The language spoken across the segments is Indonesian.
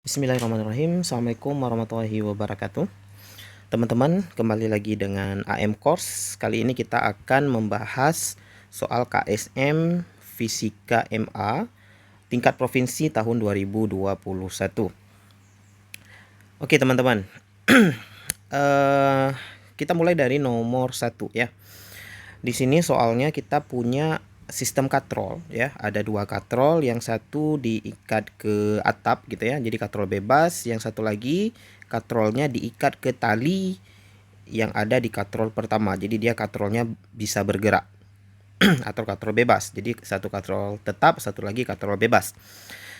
Bismillahirrahmanirrahim. Assalamualaikum warahmatullahi wabarakatuh. Teman-teman, kembali lagi dengan AM Course. Kali ini kita akan membahas soal KSM Fisika MA tingkat provinsi tahun 2021. Oke, teman-teman. Kita mulai dari nomor 1 ya. Di sini soalnya kita punya sistem katrol ya, ada dua katrol, yang satu diikat ke atap gitu ya, jadi katrol bebas, yang satu lagi katrolnya diikat ke tali yang ada di katrol pertama, jadi dia katrolnya bisa bergerak atau katrol bebas. Jadi satu katrol tetap, satu lagi katrol bebas.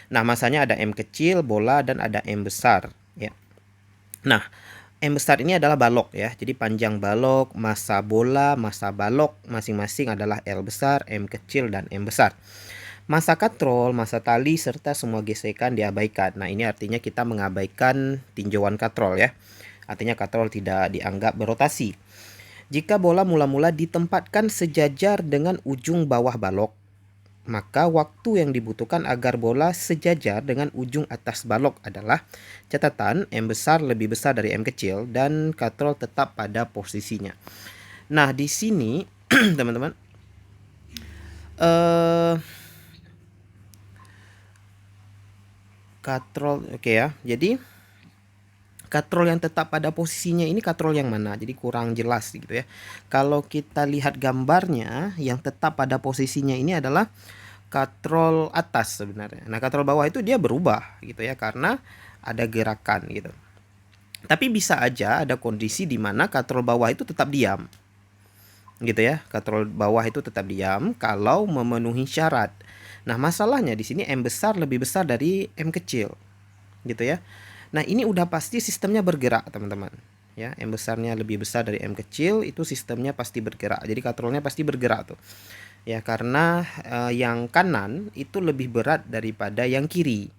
Nah, masanya ada M kecil bola dan ada M besar ya. Nah, M besar ini adalah balok ya. Jadi panjang balok, massa bola, massa balok masing-masing adalah L besar, M kecil, dan M besar. Massa katrol, massa tali, serta semua gesekan diabaikan. Nah, ini artinya kita mengabaikan tinjauan katrol ya. Artinya katrol tidak dianggap berotasi. Jika bola mula-mula ditempatkan sejajar dengan ujung bawah balok, maka waktu yang dibutuhkan agar bola sejajar dengan ujung atas balok adalah catatan M besar lebih besar dari M kecil dan katrol tetap pada posisinya. Nah, di sini teman-teman, katrol oke ya. Jadi katrol yang tetap pada posisinya ini katrol yang mana? Jadi kurang jelas gitu ya. Kalau kita lihat gambarnya, yang tetap pada posisinya ini adalah katrol atas sebenarnya. Nah, katrol bawah itu dia berubah gitu ya, karena ada gerakan gitu. Tapi bisa aja ada kondisi di mana katrol bawah itu tetap diam. Gitu ya. Katrol bawah itu tetap diam kalau memenuhi syarat. Nah, masalahnya di sini M besar lebih besar dari M kecil. Gitu ya. Nah, ini udah pasti sistemnya bergerak, teman-teman. Ya, M besarnya lebih besar dari M kecil, itu sistemnya pasti bergerak. Jadi katrolnya pasti bergerak tuh. Ya, karena yang kanan itu lebih berat daripada yang kiri.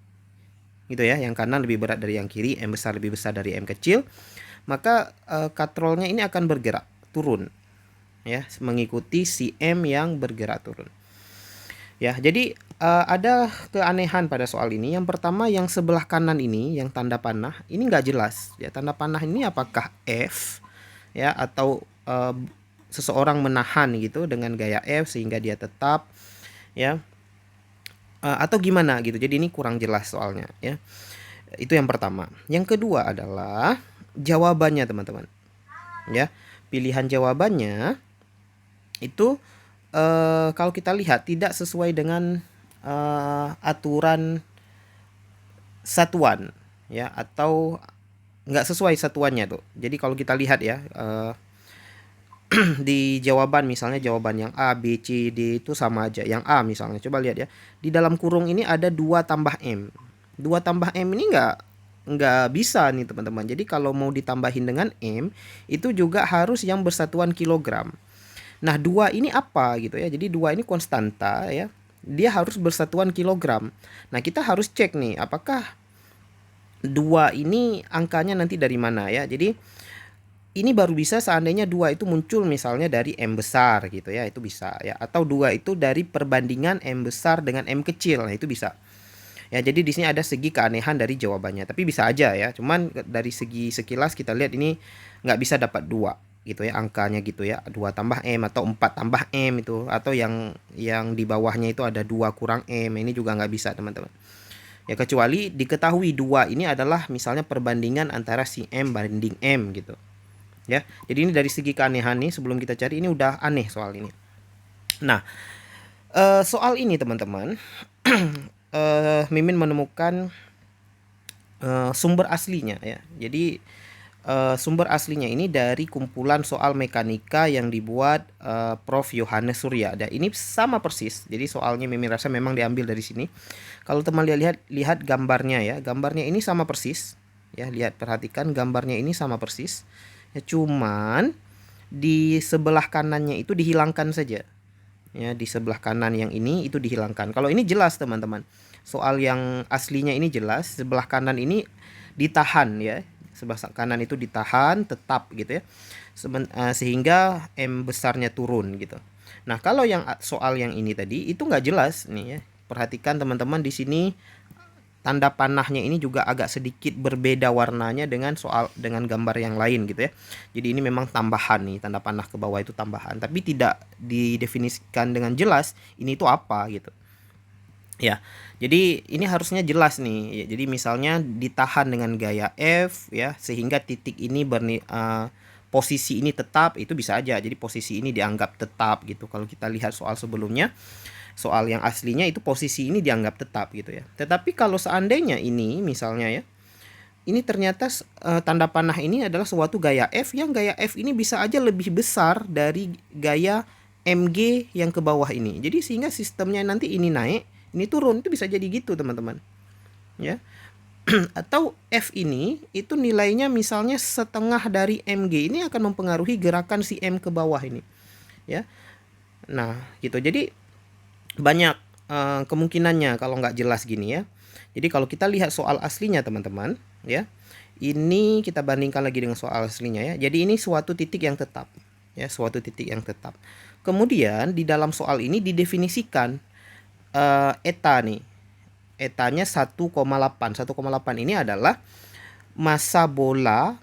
Gitu ya, yang kanan lebih berat dari yang kiri, M besar lebih besar dari M kecil, maka katrolnya ini akan bergerak turun. Ya, mengikuti si M yang bergerak turun. Ya, jadi ada keanehan pada soal ini. Yang pertama, yang sebelah kanan ini, yang tanda panah, ini nggak jelas. Ya, tanda panah ini apakah F ya, atau seseorang menahan gitu dengan gaya F sehingga dia tetap ya, atau gimana gitu. Jadi ini kurang jelas soalnya ya. Itu yang pertama. Yang kedua adalah jawabannya, teman-teman. Ya, pilihan jawabannya itu kalau kita lihat tidak sesuai dengan aturan satuan ya, atau nggak sesuai satuannya tuh. Jadi kalau kita lihat ya, di jawaban, misalnya jawaban yang A, B, C, D itu sama aja. Yang A misalnya, coba lihat ya, di dalam kurung ini ada 2 tambah M. 2 tambah M ini nggak bisa nih, teman-teman. Jadi kalau mau ditambahin dengan M, itu juga harus yang bersatuan kilogram. Nah, 2 ini apa gitu ya. Jadi 2 ini konstanta ya. Dia harus bersatuan kilogram. Nah, kita harus cek nih apakah 2 ini angkanya nanti dari mana ya. Jadi ini baru bisa seandainya 2 itu muncul misalnya dari M besar gitu ya, itu bisa ya. Atau 2 itu dari perbandingan M besar dengan M kecil. Nah, itu bisa. Ya, jadi di sini ada segi keanehan dari jawabannya. Tapi bisa aja ya. Cuman dari segi sekilas kita lihat ini nggak bisa dapat 2 gitu ya angkanya gitu ya. 2 tambah M atau 4 tambah M itu, atau yang di bawahnya itu ada 2 kurang M. Ini juga nggak bisa, teman-teman. Ya, kecuali diketahui 2 ini adalah misalnya perbandingan antara si M banding M gitu. Ya. Jadi ini dari segi keanehan nih, sebelum kita cari ini udah aneh soal ini. Nah, soal ini, teman-teman, Mimin menemukan sumber aslinya ya. Jadi sumber aslinya ini dari kumpulan soal mekanika yang dibuat Prof. Yohanes Surya. Dan ini sama persis. Jadi soalnya Mimin rasa memang diambil dari sini. Kalau teman lihat gambarnya ya, gambarnya ini sama persis. Ya, lihat, perhatikan gambarnya ini sama persis. Ya, cuman di sebelah kanannya itu dihilangkan saja. Ya, di sebelah kanan yang ini itu dihilangkan. Kalau ini jelas, teman-teman. Soal yang aslinya ini jelas, sebelah kanan ini ditahan ya. Sebelah kanan itu ditahan tetap gitu ya. Sehingga M besarnya turun gitu. Nah, kalau yang soal yang ini tadi itu nggak jelas nih ya. Perhatikan, teman-teman, di sini tanda panahnya ini juga agak sedikit berbeda warnanya dengan gambar yang lain gitu ya. Jadi ini memang tambahan nih, tanda panah ke bawah itu tambahan, tapi tidak didefinisikan dengan jelas ini itu apa gitu. Ya, jadi ini harusnya jelas nih. Ya, jadi misalnya ditahan dengan gaya F ya, sehingga titik ini posisi ini tetap, itu bisa aja. Jadi posisi ini dianggap tetap gitu. Kalau kita lihat soal sebelumnya, soal yang aslinya itu posisi ini dianggap tetap gitu ya. Tetapi kalau seandainya ini misalnya ya, ini ternyata tanda panah ini adalah suatu gaya F, yang gaya F ini bisa aja lebih besar dari gaya MG yang ke bawah ini. Jadi sehingga sistemnya nanti ini naik, ini turun, itu bisa jadi gitu teman-teman ya. Atau F ini itu nilainya misalnya setengah dari MG, ini akan mempengaruhi gerakan si M ke bawah ini ya. Nah gitu, jadi banyak kemungkinannya kalau nggak jelas gini ya. Jadi kalau kita lihat soal aslinya teman-teman ya, ini kita bandingkan lagi dengan soal aslinya ya. Jadi ini suatu titik yang tetap ya, suatu titik yang tetap. Kemudian di dalam soal ini didefinisikan eta nih. Etanya 1,8. 1,8 ini adalah massa bola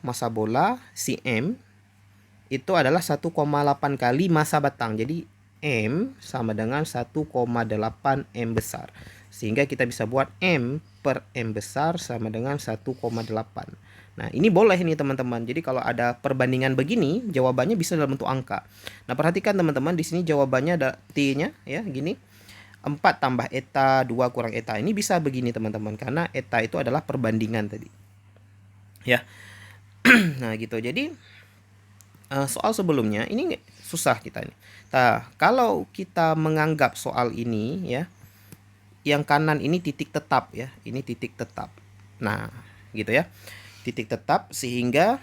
si M itu adalah 1,8 kali massa batang. Jadi M sama dengan 1,8 M besar. Sehingga kita bisa buat M per M besar sama dengan 1,8. Nah, ini boleh nih teman-teman. Jadi kalau ada perbandingan begini, jawabannya bisa dalam bentuk angka. Nah, perhatikan teman-teman, di sini jawabannya ada T-nya ya, gini. 4 tambah eta, 2 kurang eta. Ini bisa begini teman-teman, karena eta itu adalah perbandingan tadi. Ya. Nah, gitu. Jadi soal sebelumnya ini susah kita nih. Nah, kalau kita menganggap soal ini ya, yang kanan ini titik tetap ya, ini titik tetap. Nah, gitu ya. Titik tetap, sehingga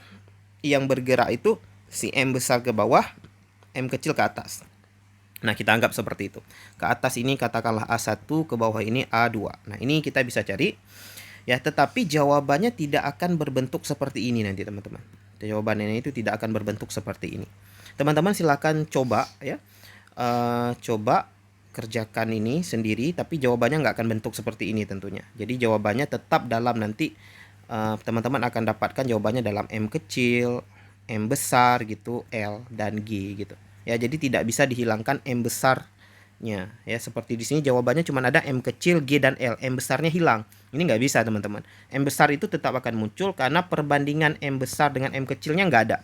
yang bergerak itu si M besar ke bawah, M kecil ke atas. Nah, kita anggap seperti itu. Ke atas ini katakanlah A1, ke bawah ini A2. Nah, ini kita bisa cari ya, tetapi jawabannya tidak akan berbentuk seperti ini nanti teman-teman. Jawabannya itu tidak akan berbentuk seperti ini. Teman-teman silakan coba ya. Coba kerjakan ini sendiri, tapi jawabannya nggak akan bentuk seperti ini tentunya. Jadi jawabannya tetap dalam nanti teman-teman akan dapatkan jawabannya dalam M kecil, M besar gitu, L dan G gitu. Ya, jadi tidak bisa dihilangkan M besarnya ya. Seperti di sini jawabannya cuma ada M kecil, G dan L. M besarnya hilang. Ini nggak bisa teman-teman. M besar itu tetap akan muncul karena perbandingan M besar dengan M kecilnya nggak ada.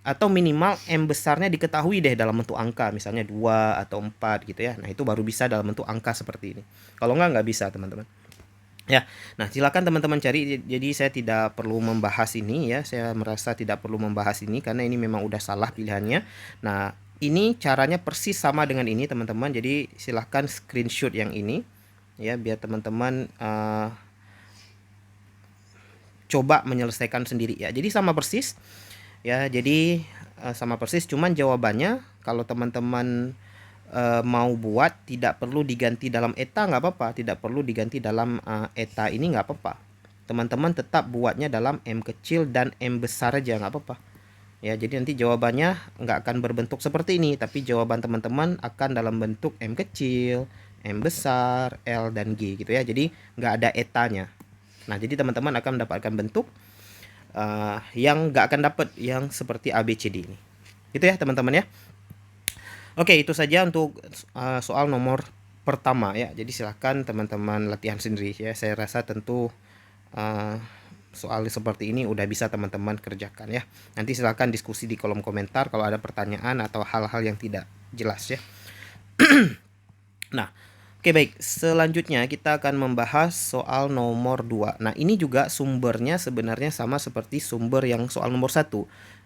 Atau minimal M besarnya diketahui deh dalam bentuk angka, misalnya 2 atau 4 gitu ya. Nah, itu baru bisa dalam bentuk angka seperti ini. Kalau nggak bisa teman-teman. Ya, nah silakan teman-teman cari. Jadi saya tidak perlu membahas ini ya. Saya merasa tidak perlu membahas ini karena ini memang udah salah pilihannya. Nah, ini caranya persis sama dengan ini teman-teman. Jadi silahkan screenshot yang ini ya, biar teman-teman coba menyelesaikan sendiri ya. Jadi sama persis ya. Jadi sama persis, cuman jawabannya kalau teman-teman mau buat tidak perlu diganti dalam eta nggak apa-apa, tidak perlu diganti dalam eta ini nggak apa-apa. Teman-teman tetap buatnya dalam M kecil dan M besar aja nggak apa-apa. Ya, jadi nanti jawabannya nggak akan berbentuk seperti ini, tapi jawaban teman-teman akan dalam bentuk M kecil, M besar, L dan G gitu ya. Jadi nggak ada etanya. Nah, jadi teman-teman akan mendapatkan bentuk yang nggak akan dapat yang seperti ABCD ini. Gitu ya teman-teman ya. Oke, itu saja untuk soal nomor pertama ya. Jadi silahkan teman-teman latihan sendiri ya. Saya rasa tentu soal seperti ini udah bisa teman-teman kerjakan ya. Nanti silahkan diskusi di kolom komentar kalau ada pertanyaan atau hal-hal yang tidak jelas ya. Nah, oke baik. Selanjutnya kita akan membahas soal nomor 2. Nah, ini juga sumbernya sebenarnya sama seperti sumber yang soal nomor 1.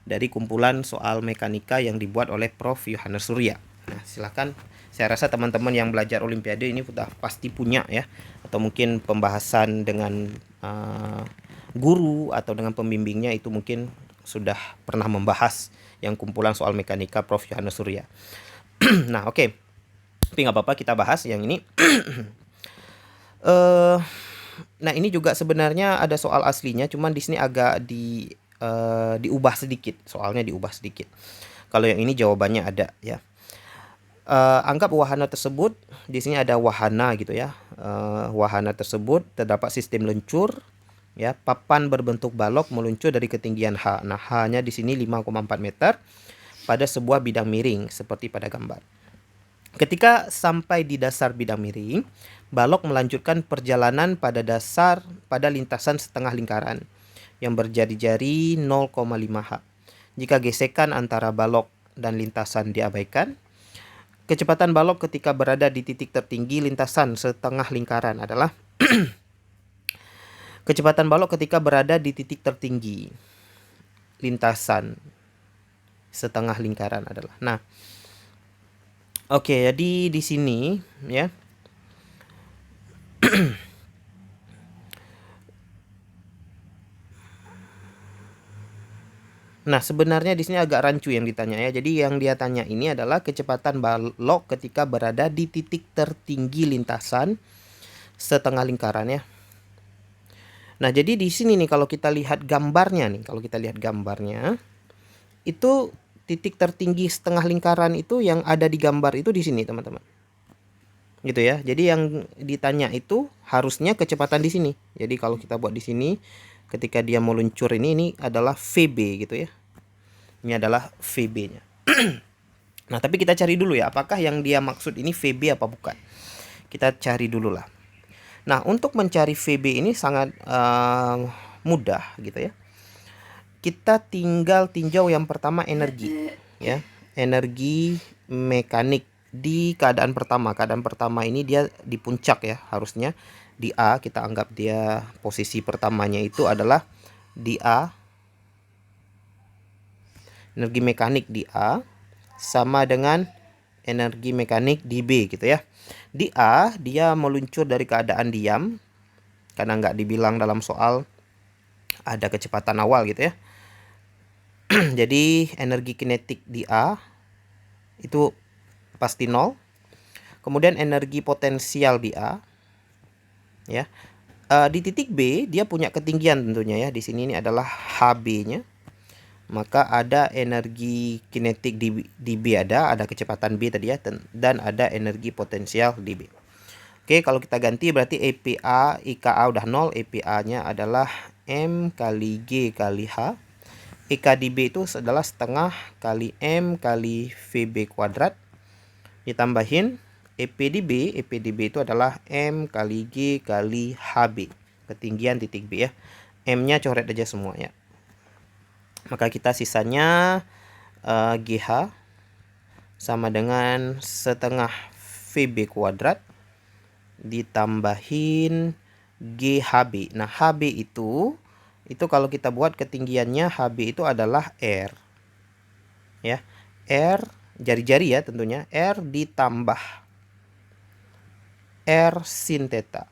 Dari kumpulan soal mekanika yang dibuat oleh Prof. Yohanes Surya. Nah, silakan. Saya rasa teman-teman yang belajar Olimpiade ini sudah pasti punya ya, atau mungkin pembahasan dengan guru atau dengan pembimbingnya itu mungkin sudah pernah membahas yang kumpulan soal mekanika Prof. Yohanes Surya. Nah, oke. Tapi nggak apa-apa, kita bahas yang ini. Nah, ini juga sebenarnya ada soal aslinya, cuman di sini agak diubah sedikit, soalnya diubah sedikit. Kalau yang ini jawabannya ada ya. Anggap wahana tersebut, di sini ada wahana gitu ya. wahana tersebut terdapat sistem lencur, ya. Papan berbentuk balok meluncur dari ketinggian H. Nah, H-nya di sini 5,4 meter pada sebuah bidang miring seperti pada gambar. Ketika sampai di dasar bidang miring, balok melanjutkan perjalanan pada lintasan setengah lingkaran yang berjari-jari 0,5 H. Jika gesekan antara balok dan lintasan diabaikan, kecepatan balok ketika berada di titik tertinggi lintasan setengah lingkaran adalah kecepatan balok ketika berada di titik tertinggi lintasan setengah lingkaran adalah. Nah, oke, jadi di sini ya. Nah, sebenarnya di sini agak rancu yang ditanya ya. Jadi yang dia tanya ini adalah kecepatan balok ketika berada di titik tertinggi lintasan setengah lingkaran ya. Nah, jadi di sini nih kalau kita lihat gambarnya itu titik tertinggi setengah lingkaran itu yang ada di gambar itu di sini, teman-teman. Gitu ya. Jadi yang ditanya itu harusnya kecepatan di sini. Jadi kalau kita buat di sini ketika dia meluncur ini adalah VB gitu ya. Ini adalah VB-nya. Nah, tapi kita cari dulu ya, apakah yang dia maksud ini VB apa bukan. Kita cari dulu lah. Nah, untuk mencari VB ini sangat mudah gitu ya. Kita tinggal tinjau yang pertama energi ya. Energi mekanik di keadaan pertama. Keadaan pertama ini dia di puncak ya, harusnya di A. Kita anggap dia posisi pertamanya itu adalah di A. Energi mekanik di A sama dengan energi mekanik di B gitu ya. Di A dia meluncur dari keadaan diam karena nggak dibilang dalam soal ada kecepatan awal gitu ya. Jadi energi kinetik di A itu pasti 0. Kemudian energi potensial di A ya. Di titik B dia punya ketinggian tentunya ya. Di sini ini adalah HB-nya. Maka ada energi kinetik di B, ada kecepatan B tadi ya, dan ada energi potensial di B. Oke, kalau kita ganti berarti EPA, IKA udah 0, EPA-nya adalah M kali G kali H. IK di B itu adalah setengah kali M kali VB kuadrat. Ditambahin EP di B itu adalah M kali G kali HB. Ketinggian titik B ya. M-nya coret aja semua ya. Maka kita sisanya GH sama dengan setengah VB kuadrat ditambahin GHB. Nah, HB itu kalau kita buat ketinggiannya HB itu adalah R. Ya. R jari-jari ya tentunya, R ditambah R sin theta.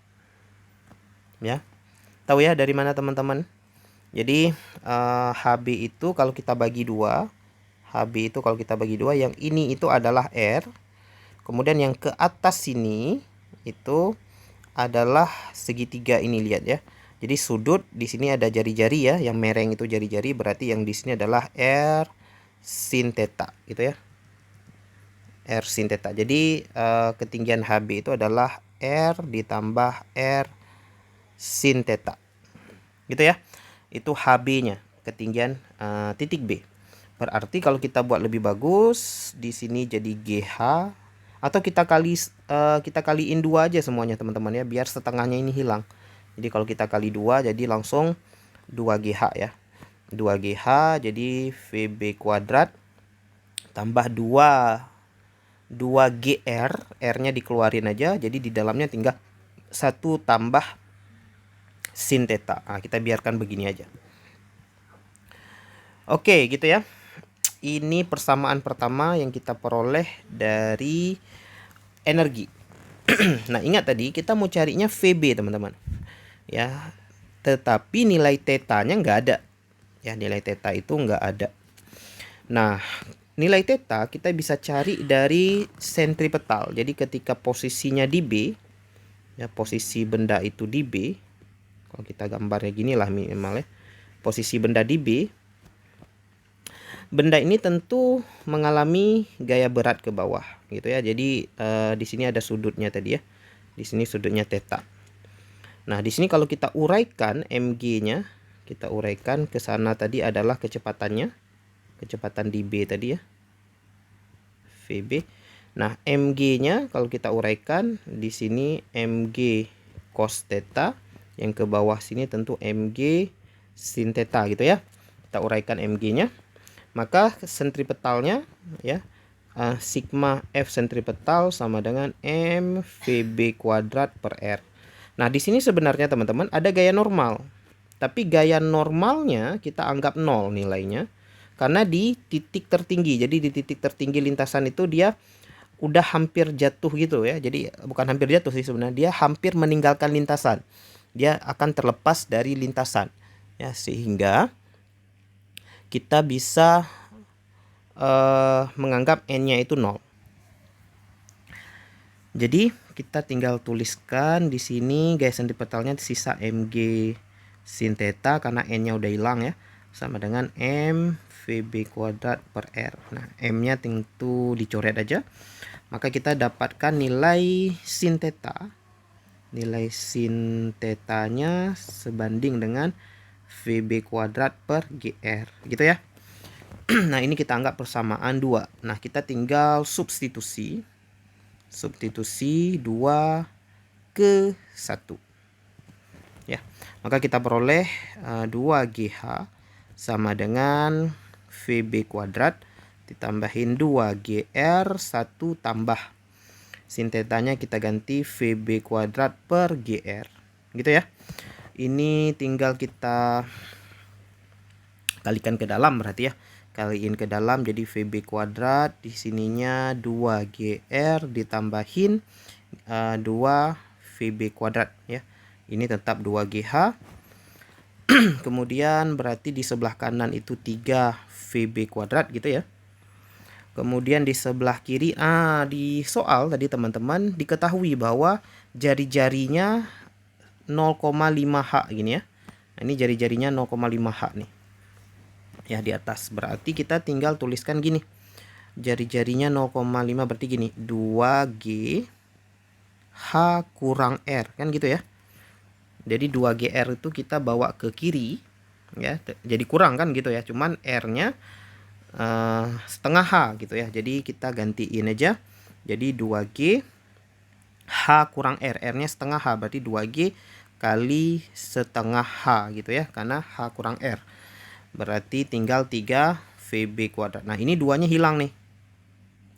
Ya. Tahu ya dari mana teman-teman? Jadi HB itu kalau kita bagi 2, HB itu kalau kita bagi 2, yang ini itu adalah R. Kemudian yang ke atas sini itu adalah segitiga ini, lihat ya. Jadi sudut di sini ada jari-jari ya, yang mereng itu jari-jari, berarti yang di sini adalah R sin theta gitu ya. R sin theta. Jadi ketinggian HB itu adalah R ditambah R sin theta. Gitu ya. Itu HB-nya, ketinggian titik B. Berarti kalau kita buat lebih bagus, di sini jadi GH, atau kita kaliin 2 aja semuanya teman-teman ya, biar setengahnya ini hilang. Jadi kalau kita kali 2 jadi langsung 2GH ya. 2GH jadi VB kuadrat tambah 2GR, R-nya dikeluarin aja, jadi di dalamnya tinggal 1 tambah sin theta. Nah, kita biarkan begini aja. Oke, gitu ya. Ini persamaan pertama yang kita peroleh dari energi. Nah, ingat tadi kita mau carinya VB, teman-teman. Ya. Tetapi nilai tetanya nggak ada. Ya, nilai teta itu nggak ada. Nah, nilai teta kita bisa cari dari sentripetal. Jadi ketika posisinya di B, ya posisi benda itu di B. Kalau kita gambarnya gini lah minimal ya. Posisi benda di B. Benda ini tentu mengalami gaya berat ke bawah gitu ya. Jadi di sini ada sudutnya tadi ya. Di sini sudutnya theta. Nah, di sini kalau kita uraikan mg-nya, kita uraikan ke sana tadi adalah kecepatannya, kecepatan di B tadi ya, VB. Nah, mg-nya kalau kita uraikan di sini mg cos theta, yang ke bawah sini tentu mg sin theta gitu ya. Kita uraikan mg-nya. Maka sentripetalnya ya, sigma F sentripetal sama dengan M VB kuadrat per R. Nah, di sini sebenarnya teman-teman ada gaya normal. Tapi gaya normalnya kita anggap 0 nilainya. Karena di titik tertinggi. Jadi di titik tertinggi lintasan itu dia udah hampir jatuh gitu ya. Jadi bukan hampir jatuh sih sebenarnya. Dia hampir meninggalkan lintasan. Dia akan terlepas dari lintasan. Ya, sehingga kita bisa menganggap n-nya itu 0. Jadi kita tinggal tuliskan di sini gaya sentripetalnya sisa mg sin theta karena n-nya udah hilang ya, sama dengan m VB kuadrat per R. Nah, m-nya tentu dicoret aja. Maka kita dapatkan nilai sin theta. Nilai sin theta-nya sebanding dengan VB kuadrat per GR. Gitu ya. Nah, ini kita anggap persamaan 2. Nah, kita tinggal substitusi. Substitusi 2 ke 1. Ya. Maka kita peroleh 2GH sama dengan VB kuadrat ditambahin 2GR 1 tambah sin tetanya kita ganti VB kuadrat per GR. Gitu ya. Ini tinggal kita kalikan ke dalam berarti ya. Kaliin ke dalam jadi VB kuadrat, di sininya 2GR ditambahin 2 VB kuadrat ya. Ini tetap 2GH. Kemudian berarti di sebelah kanan itu 3 VB kuadrat gitu ya. Kemudian di sebelah kiri, di soal tadi teman-teman diketahui bahwa jari-jarinya 0,5H gini ya. Nah, ini jari-jarinya 0,5H nih. Ya, di atas. Berarti kita tinggal tuliskan gini. Jari-jarinya 0,5 berarti gini. 2G H kurang R. Kan gitu ya. Jadi 2GR itu kita bawa ke kiri. Ya, jadi kurang kan gitu ya. Cuman R-nya setengah H gitu ya. Jadi kita gantiin aja. Jadi 2G H kurang R. R-nya setengah H. Berarti 2G kali setengah H gitu ya. Karena H kurang R. Berarti tinggal 3 VB kuadrat. Nah, ini 2-nya hilang nih.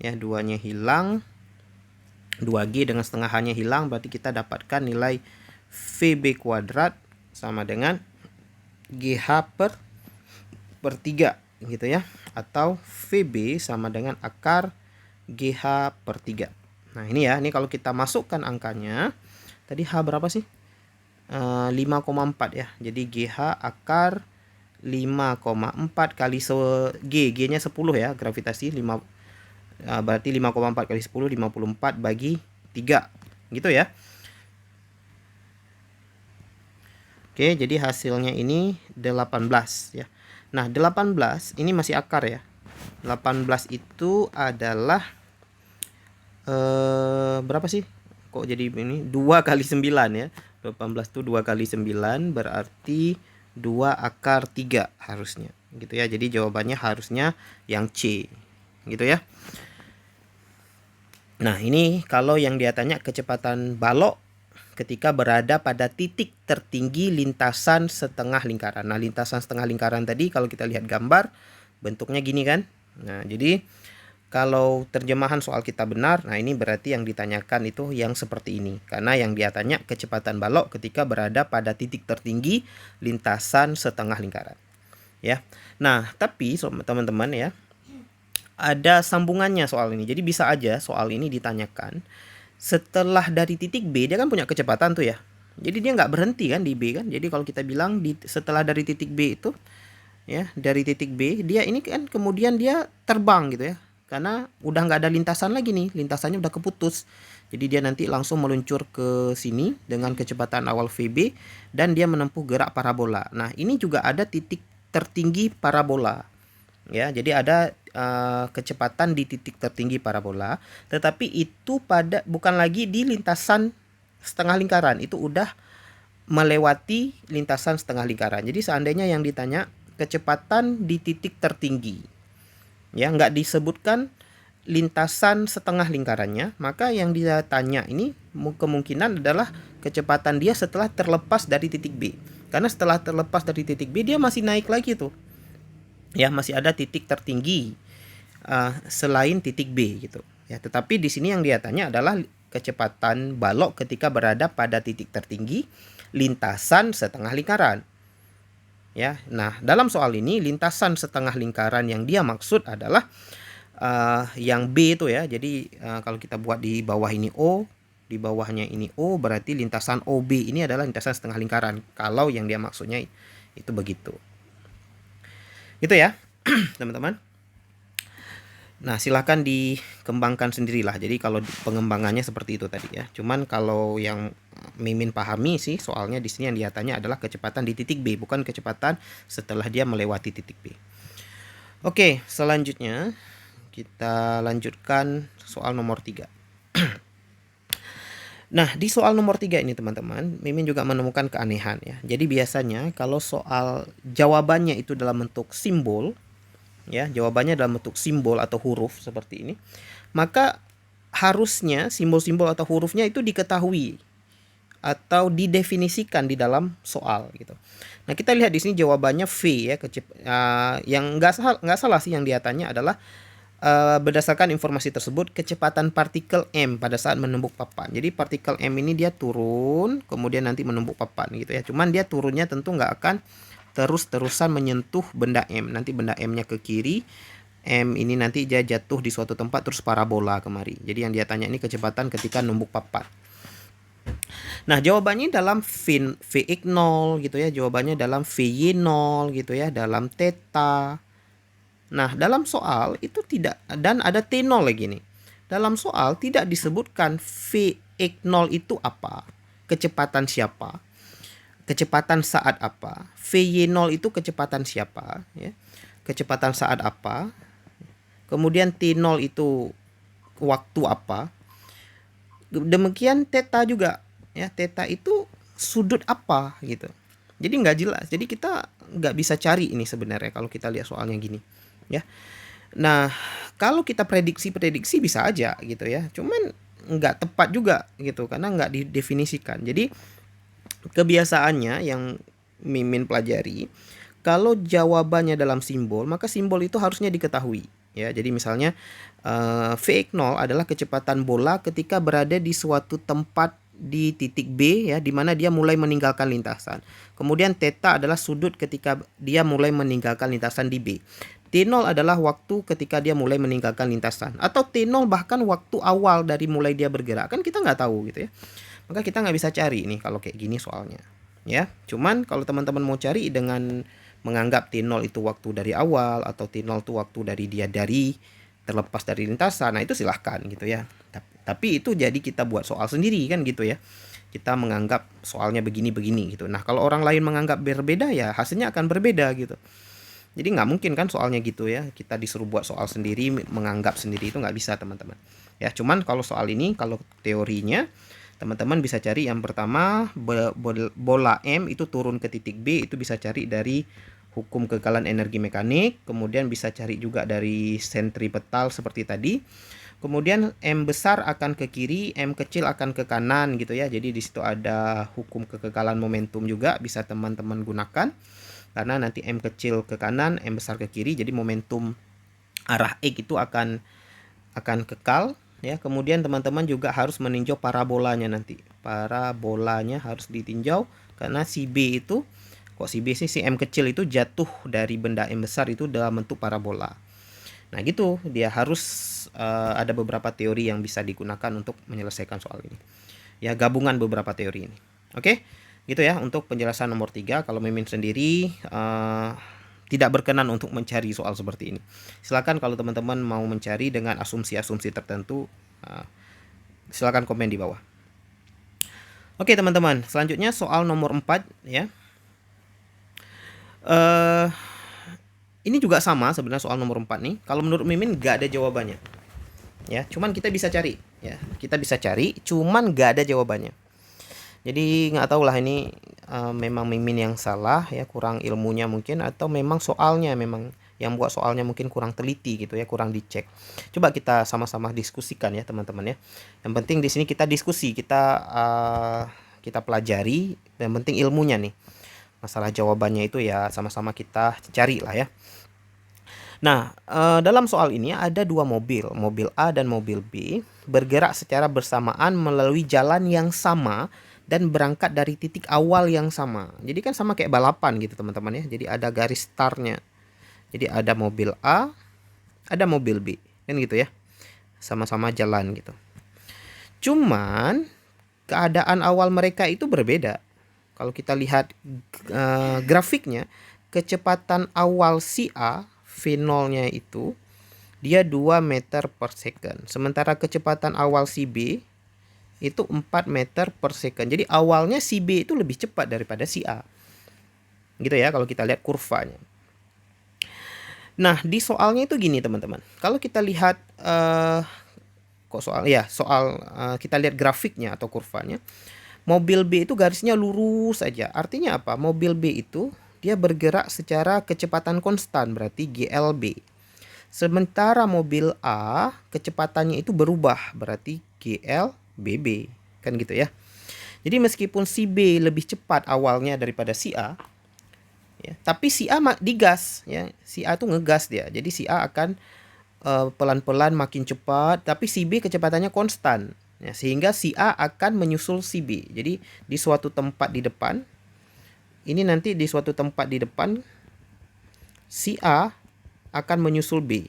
Ya, 2-nya hilang. 2G dengan setengah H-nya hilang. Berarti kita dapatkan nilai VB kuadrat sama dengan GH per 3 gitu ya. Atau VB sama dengan akar GH per 3. Nah, ini ya. Ini kalau kita masukkan angkanya. Tadi H berapa sih? 5,4 ya. Jadi GH akar 5,4 kali G-nya 10 ya, gravitasi 5, berarti 5,4 kali 10 54 bagi 3 gitu ya. Oke, jadi hasilnya ini 18 ya. Nah, 18 ini masih akar ya. 18 itu adalah berapa sih? Kok jadi ini 2 kali 9 ya. 18 itu 2 kali 9 berarti 2 akar 3 harusnya gitu ya. Jadi jawabannya harusnya yang C gitu ya. Nah, ini kalau yang dia tanya kecepatan balok ketika berada pada titik tertinggi lintasan setengah lingkaran. Nah, lintasan setengah lingkaran tadi kalau kita lihat gambar bentuknya gini kan. Nah, jadi kalau terjemahan soal kita benar, nah ini berarti yang ditanyakan itu yang seperti ini. Karena yang dia tanya kecepatan balok ketika berada pada titik tertinggi lintasan setengah lingkaran. Ya. Nah, tapi teman-teman ya, ada sambungannya soal ini. Jadi bisa aja soal ini ditanyakan setelah dari titik B, dia kan punya kecepatan tuh ya. Jadi dia nggak berhenti kan di B kan. Jadi kalau kita bilang setelah dari titik B itu, ya dari titik B, dia ini kan kemudian dia terbang gitu ya. Karena udah nggak ada lintasan lagi nih, lintasannya udah keputus. Jadi dia nanti langsung meluncur ke sini dengan kecepatan awal VB dan dia menempuh gerak parabola. Nah, ini juga ada titik tertinggi parabola. Ya, jadi ada kecepatan di titik tertinggi parabola, tetapi itu bukan lagi di lintasan setengah lingkaran, itu udah melewati lintasan setengah lingkaran. Jadi seandainya yang ditanya kecepatan di titik tertinggi, ya nggak disebutkan lintasan setengah lingkarannya, maka yang dia tanya ini kemungkinan adalah kecepatan dia setelah terlepas dari titik B. Karena setelah terlepas dari titik B dia masih naik lagi tuh. Ya, masih ada titik tertinggi selain titik B gitu. Ya, tetapi di sini yang dia tanya adalah kecepatan balok ketika berada pada titik tertinggi lintasan setengah lingkaran. Ya, nah dalam soal ini lintasan setengah lingkaran yang dia maksud adalah yang B itu ya. Jadi kalau kita buat di bawah ini O, di bawahnya ini O, berarti lintasan OB ini adalah lintasan setengah lingkaran. Kalau yang dia maksudnya itu begitu. Itu ya, teman-teman. Nah, silahkan dikembangkan sendirilah. Jadi kalau pengembangannya seperti itu tadi ya. Cuman kalau yang Mimin pahami sih soalnya di sini yang dia tanya adalah kecepatan di titik B, bukan kecepatan setelah dia melewati titik B. Oke, selanjutnya kita lanjutkan soal nomor 3. Nah, di soal nomor 3 ini teman-teman, Mimin juga menemukan keanehan ya. Jadi biasanya kalau soal jawabannya itu dalam bentuk simbol, ya, jawabannya dalam bentuk simbol atau huruf seperti ini, maka harusnya simbol-simbol atau hurufnya itu diketahui atau didefinisikan di dalam soal gitu. Nah, kita lihat di sini jawabannya V ya, yang nggak salah sih yang dia tanya adalah berdasarkan informasi tersebut kecepatan partikel M pada saat menumbuk papan. Jadi partikel M ini dia turun kemudian nanti menumbuk papan gitu ya. Cuman dia turunnya tentu nggak akan terus-terusan menyentuh benda M. Nanti benda M-nya ke kiri, M ini nanti dia jatuh di suatu tempat terus parabola kemari. Jadi yang dia tanya ini kecepatan ketika numbuk papan. Nah, jawabannya dalam Vx 0 gitu ya, jawabannya dalam Vy 0 gitu ya, dalam theta. Nah, dalam soal itu tidak, dan ada T0 lagi nih. Dalam soal tidak disebutkan Vx 0 itu apa, kecepatan siapa, kecepatan saat apa, Vy 0 itu kecepatan siapa, ya, kecepatan saat apa, kemudian T0 itu waktu apa. Demikian theta juga, ya, theta itu sudut apa gitu. Jadi nggak jelas. Jadi kita nggak bisa cari ini sebenarnya kalau kita lihat soalnya gini, ya. Nah, kalau kita prediksi bisa aja gitu ya. Cuman nggak tepat juga gitu karena nggak didefinisikan. Jadi kebiasaannya yang Mimin pelajari, kalau jawabannya dalam simbol, maka simbol itu harusnya diketahui. Ya, jadi misalnya Vx 0 adalah kecepatan bola ketika berada di suatu tempat di titik B ya, di mana dia mulai meninggalkan lintasan. Kemudian theta adalah sudut ketika dia mulai meninggalkan lintasan di B. T0 adalah waktu ketika dia mulai meninggalkan lintasan. Atau T0 bahkan waktu awal dari mulai dia bergerak. Kan kita nggak tahu gitu ya. Maka kita nggak bisa cari nih kalau kayak gini soalnya. Ya, cuman kalau teman-teman mau cari dengan menganggap T0 itu waktu dari awal atau T0 itu waktu dari dia terlepas dari lintasan, nah itu silahkan gitu ya. Tapi itu jadi kita buat soal sendiri kan gitu ya. Kita menganggap soalnya begini-begini gitu. Nah, kalau orang lain menganggap berbeda ya hasilnya akan berbeda gitu. Jadi nggak mungkin kan soalnya gitu ya. Kita disuruh buat soal sendiri, menganggap sendiri, itu nggak bisa teman-teman. Ya, cuman kalau soal ini, kalau teorinya teman-teman bisa cari yang pertama bola M itu turun ke titik B, itu bisa cari dari hukum kekekalan energi mekanik, kemudian bisa cari juga dari sentripetal seperti tadi. Kemudian M besar akan ke kiri, M kecil akan ke kanan gitu ya. Jadi di situ ada hukum kekekalan momentum juga bisa teman-teman gunakan. Karena nanti M kecil ke kanan, M besar ke kiri, jadi momentum arah X itu akan kekal. Ya, kemudian teman-teman juga harus meninjau parabolanya nanti. Parabolanya harus ditinjau karena si B itu, kok si B sih, si M kecil itu jatuh dari benda M besar itu dalam bentuk parabola. Nah gitu, dia harus ada beberapa teori yang bisa digunakan untuk menyelesaikan soal ini. Ya, gabungan beberapa teori ini. Oke, gitu ya untuk penjelasan nomor 3. Kalau Mimin sendiri tidak berkenan untuk mencari soal seperti ini. Silakan kalau teman-teman mau mencari dengan asumsi-asumsi tertentu, silakan komen di bawah. Oke teman-teman, selanjutnya soal nomor 4 ya. Ini juga sama sebenarnya soal nomor 4 nih. Kalau menurut Mimin nggak ada jawabannya. Ya, cuman kita bisa cari ya. Kita bisa cari, cuman nggak ada jawabannya. Jadi nggak tahu lah ini memang Mimin yang salah ya, kurang ilmunya mungkin, atau memang soalnya memang yang buat soalnya mungkin kurang teliti gitu ya, kurang dicek. Coba kita sama-sama diskusikan ya teman-teman ya. Yang penting di sini kita diskusi, kita pelajari, yang penting ilmunya nih. Masalah jawabannya itu ya sama-sama kita cari lah ya. Nah, dalam soal ini ada dua mobil, mobil A dan mobil B, bergerak secara bersamaan melalui jalan yang sama dan berangkat dari titik awal yang sama. Jadi kan sama kayak balapan gitu teman-teman ya. Jadi ada garis startnya. Jadi ada mobil A, ada mobil B, kan gitu ya. Sama-sama jalan gitu. Cuman keadaan awal mereka itu berbeda. Kalau kita lihat grafiknya, kecepatan awal si A V0-nya itu dia 2 meter per second. Sementara kecepatan awal si B itu 4 meter per second. Jadi awalnya si B itu lebih cepat daripada si A. Gitu ya kalau kita lihat kurvanya. Nah, di soalnya itu gini teman-teman. Kalau kita lihat kita lihat grafiknya atau kurvanya. Mobil B itu garisnya lurus saja. Artinya apa? Mobil B itu dia bergerak secara kecepatan konstan, berarti GLB. Sementara mobil A kecepatannya itu berubah, berarti GLBB. Kan gitu ya. Jadi meskipun si B lebih cepat awalnya daripada si A, ya, tapi si A digas ya. Si A itu ngegas dia. Jadi si A akan pelan-pelan makin cepat, tapi si B kecepatannya konstan. Ya, sehingga si A akan menyusul si B. Jadi di suatu tempat di depan, ini nanti di suatu tempat di depan, si A akan menyusul B.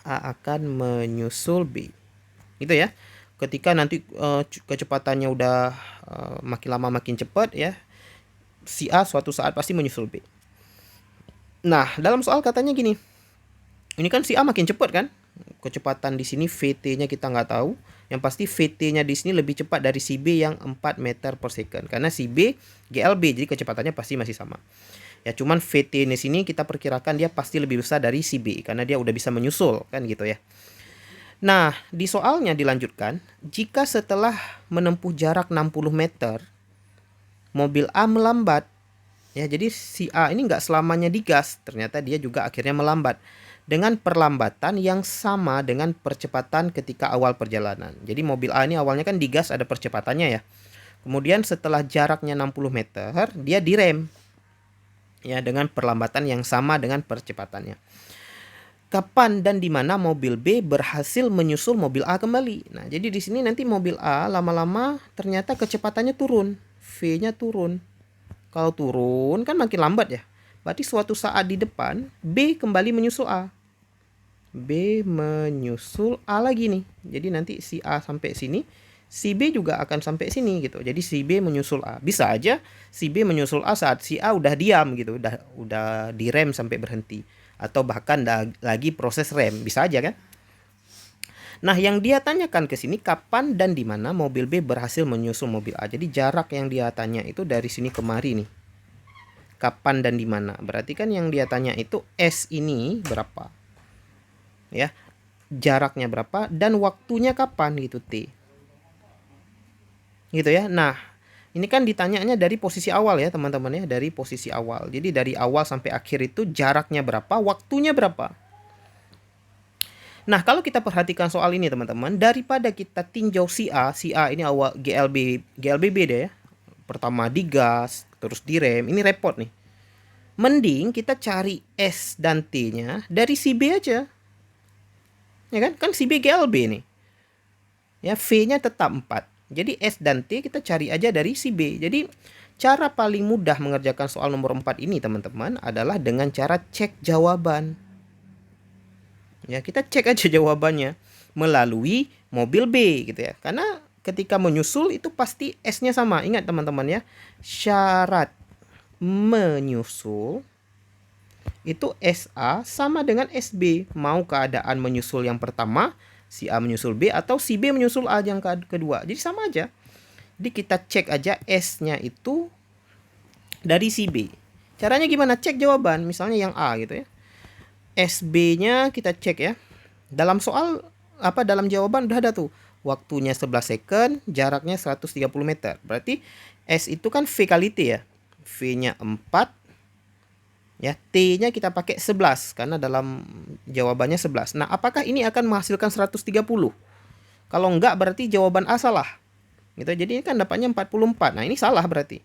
A akan menyusul B. Gitu ya. Ketika nanti kecepatannya udah makin lama makin cepat ya, si A suatu saat pasti menyusul B. Nah, dalam soal katanya gini. Ini kan si A makin cepat kan? Kecepatan di sini VT-nya kita nggak tahu. Yang pasti VT-nya di sini lebih cepat dari si B yang 4 meter per second. Karena si B GLB, jadi kecepatannya pasti masih sama. Ya cuman VT di sini kita perkirakan dia pasti lebih besar dari si B. Karena dia udah bisa menyusul kan gitu ya. Nah di soalnya dilanjutkan. Jika setelah menempuh jarak 60 meter, mobil A melambat. Ya jadi si A ini nggak selamanya digas. Ternyata dia juga akhirnya melambat. Dengan perlambatan yang sama dengan percepatan ketika awal perjalanan. Jadi mobil A ini awalnya kan digas ada percepatannya ya. Kemudian setelah jaraknya 60 meter, dia direm. Ya, dengan perlambatan yang sama dengan percepatannya. Kapan dan di mana mobil B berhasil menyusul mobil A kembali? Nah, jadi di sini nanti mobil A lama-lama ternyata kecepatannya turun. V-nya turun. Kalau turun kan makin lambat ya. Berarti suatu saat di depan B kembali menyusul A. B menyusul A lagi nih. Jadi nanti si A sampai sini, si B juga akan sampai sini gitu. Jadi si B menyusul A. Bisa aja si B menyusul A saat si A udah diam gitu, udah direm sampai berhenti, atau bahkan lagi proses rem. Bisa aja kan? Nah, yang dia tanyakan ke sini kapan dan di mana mobil B berhasil menyusul mobil A. Jadi jarak yang dia tanya itu dari sini kemari nih. Kapan dan di mana? Berarti kan yang dia tanya itu S ini berapa? Ya. Jaraknya berapa dan waktunya kapan gitu T. Gitu ya. Nah, ini kan ditanyanya dari posisi awal ya, teman-teman ya, dari posisi awal. Jadi dari awal sampai akhir itu jaraknya berapa, waktunya berapa. Nah, kalau kita perhatikan soal ini teman-teman, daripada kita tinjau si A ini awal GLBB deh ya. Pertama digas, terus direm, ini repot nih. Mending kita cari S dan T-nya dari si B aja. Ya kan? Kan si B GLB nih. Ya, V-nya tetap 4. Jadi S dan T kita cari aja dari si B. Jadi cara paling mudah mengerjakan soal nomor 4 ini teman-teman adalah dengan cara cek jawaban. Ya, kita cek aja jawabannya melalui mobil B gitu ya. Karena ketika menyusul itu pasti S-nya sama. Ingat teman-teman ya, syarat menyusul itu SA sama dengan SB. Mau keadaan menyusul yang pertama, si A menyusul B, atau si B menyusul A yang kedua. Jadi sama aja. Jadi kita cek aja S-nya itu dari si B. Caranya gimana? Cek jawaban. Misalnya yang A gitu ya. SB-nya kita cek ya. Dalam soal dalam jawaban udah ada tuh. waktunya 11 second, jaraknya 130 meter. Berarti S itu kan V kali T ya. V-nya 4, ya, T-nya kita pakai 11 karena dalam jawabannya 11. Nah, apakah ini akan menghasilkan 130? Kalau enggak berarti jawaban A salah. Gitu. Jadi ini kan dapatnya 44. Nah, ini salah berarti.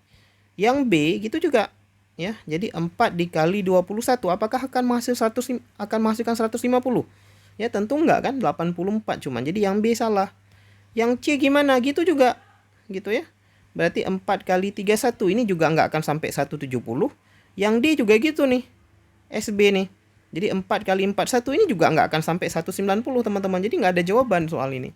Yang B gitu juga, ya. Jadi 4 dikali 21 apakah akan menghasilkan 150? Ya, tentu enggak kan, 84 cuman. Jadi yang B salah. Yang C gimana? Gitu juga. Gitu ya. Berarti 4 kali 31 ini juga enggak akan sampai 170. Yang D juga gitu nih. SB nih. Jadi 4 kali 41 ini juga enggak akan sampai 190 teman-teman. Jadi enggak ada jawaban soal ini.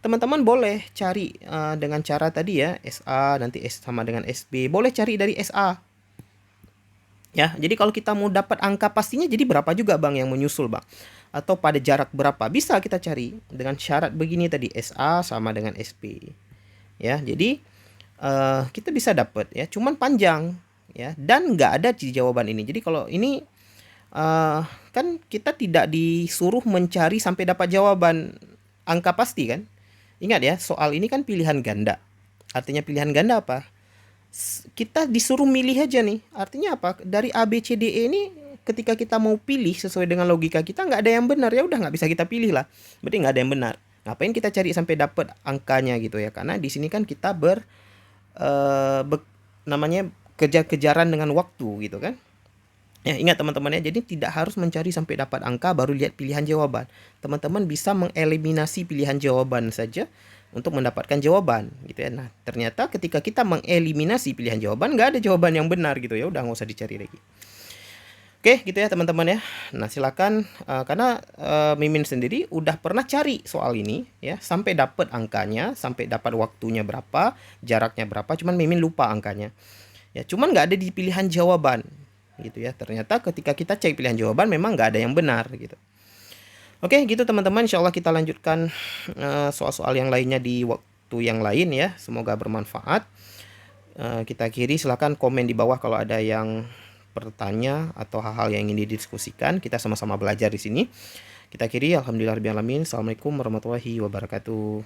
Teman-teman boleh cari dengan cara tadi ya, SA nanti S sama dengan SB. Boleh cari dari SA. Ya, jadi kalau kita mau dapat angka pastinya jadi berapa juga Bang yang menyusul Bang? Atau pada jarak berapa? Bisa kita cari dengan syarat begini tadi, SA sama dengan SB. Ya, jadi kita bisa dapat ya, cuman panjang ya dan nggak ada di jawaban ini. Jadi kalau ini kan kita tidak disuruh mencari sampai dapat jawaban angka pasti kan? Ingat ya, soal ini kan pilihan ganda. Artinya pilihan ganda apa? Kita disuruh milih aja nih. Artinya apa? Dari A, B, C, D, E ini ketika kita mau pilih sesuai dengan logika kita nggak ada yang benar, ya udah nggak bisa kita pilih lah. Berarti nggak ada yang benar. Ngapain kita cari sampai dapat angkanya gitu ya? Karena di sini kan kita namanya kejar-kejaran dengan waktu gitu kan. Ya, ingat teman-teman ya, jadi tidak harus mencari sampai dapat angka baru lihat pilihan jawaban. Teman-teman bisa mengeliminasi pilihan jawaban saja untuk mendapatkan jawaban gitu ya. Nah, ternyata ketika kita mengeliminasi pilihan jawaban nggak ada jawaban yang benar gitu ya, udah nggak usah dicari lagi. Oke, gitu ya teman-teman ya. Nah, silakan karena Mimin sendiri udah pernah cari soal ini ya, sampai dapat angkanya, sampai dapat waktunya berapa, jaraknya berapa, cuman Mimin lupa angkanya. Ya, cuman nggak ada di pilihan jawaban gitu ya. Ternyata ketika kita cek pilihan jawaban memang nggak ada yang benar gitu. Oke, gitu teman-teman. Insya Allah kita lanjutkan soal-soal yang lainnya di waktu yang lain ya. Semoga bermanfaat. Kita akhiri, silahkan komen di bawah kalau ada yang bertanya atau hal-hal yang ingin didiskusikan. Kita sama-sama belajar di sini. Kita akhiri, alhamdulillahirabbil alamin. Assalamualaikum warahmatullahi wabarakatuh.